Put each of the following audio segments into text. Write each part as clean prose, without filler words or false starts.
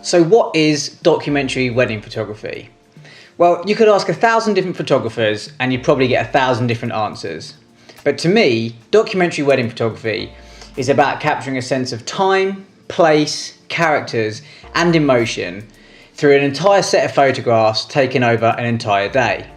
So what is documentary wedding photography? Well, you could ask 1,000 different photographers and you'd probably get 1,000 different answers. But to me, documentary wedding photography is about capturing a sense of time, place, characters and emotion through an entire set of photographs taken over an entire day.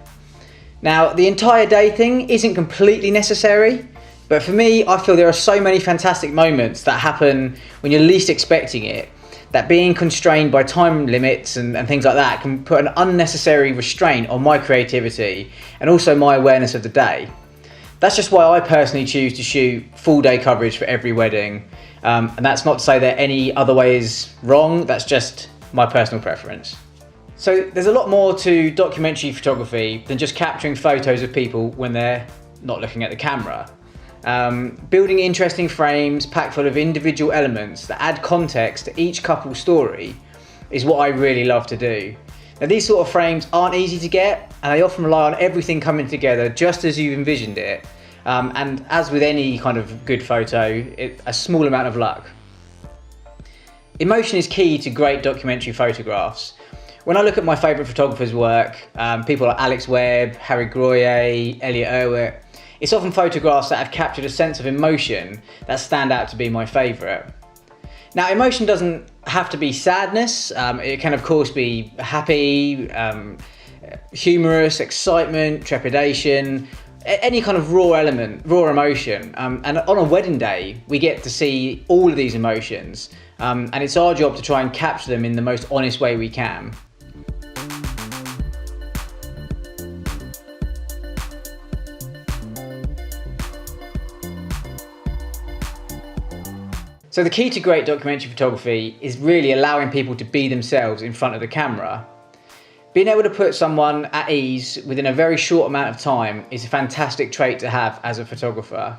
Now, the entire day thing isn't completely necessary, but for me, I feel there are so many fantastic moments that happen when you're least expecting it, that being constrained by time limits and things like that can put an unnecessary restraint on my creativity and also my awareness of the day. That's just why I personally choose to shoot full day coverage for every wedding. And that's not to say that any other way is wrong, that's just my personal preference. So there's a lot more to documentary photography than just capturing photos of people when they're not looking at the camera. Building interesting frames packed full of individual elements that add context to each couple's story is what I really love to do. Now, these sort of frames aren't easy to get and they often rely on everything coming together just as you envisioned it. And as with any kind of good photo, a small amount of luck. Emotion is key to great documentary photographs. When I look at my favourite photographers' work, people like Alex Webb, Harry Groye, Elliot Erwitt, it's often photographs that have captured a sense of emotion that stand out to be my favourite. Now, emotion doesn't have to be sadness. It can of course be happy, humorous, excitement, trepidation, any kind of raw emotion. And on a wedding day, we get to see all of these emotions. And it's our job to try and capture them in the most honest way we can. So the key to great documentary photography is really allowing people to be themselves in front of the camera. Being able to put someone at ease within a very short amount of time is a fantastic trait to have as a photographer.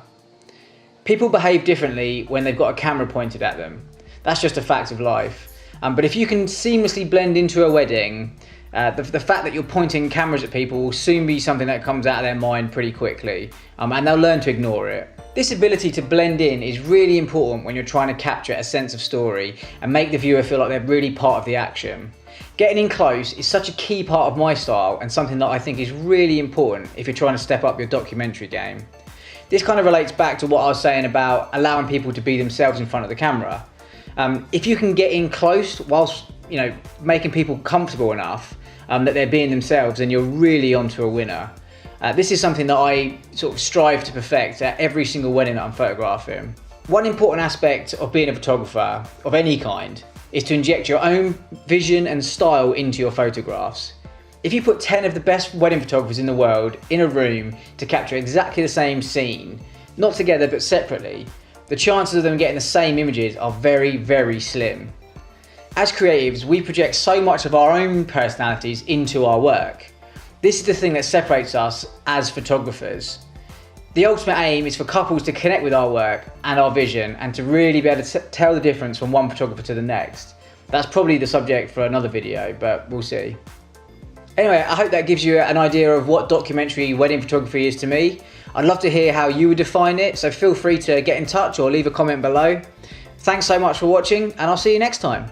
People behave differently when they've got a camera pointed at them. That's just a fact of life. But if you can seamlessly blend into a wedding, the fact that you're pointing cameras at people will soon be something that comes out of their mind pretty quickly, and they'll learn to ignore it. This ability to blend in is really important when you're trying to capture a sense of story and make the viewer feel like they're really part of the action. Getting in close is such a key part of my style and something that I think is really important if you're trying to step up your documentary game. This kind of relates back to what I was saying about allowing people to be themselves in front of the camera. If you can get in close whilst making people comfortable enough that they're being themselves, then you're really onto a winner. This is something that I sort of strive to perfect at every single wedding that I'm photographing. One important aspect of being a photographer of any kind is to inject your own vision and style into your photographs. If you put 10 of the best wedding photographers in the world in a room to capture exactly the same scene, not together but separately, the chances of them getting the same images are very, very slim. As creatives, we project so much of our own personalities into our work. This is the thing that separates us as photographers. The ultimate aim is for couples to connect with our work and our vision and to really be able to tell the difference from one photographer to the next. That's probably the subject for another video, but we'll see. Anyway, I hope that gives you an idea of what documentary wedding photography is to me. I'd love to hear how you would define it, so feel free to get in touch or leave a comment below. Thanks so much for watching, and I'll see you next time.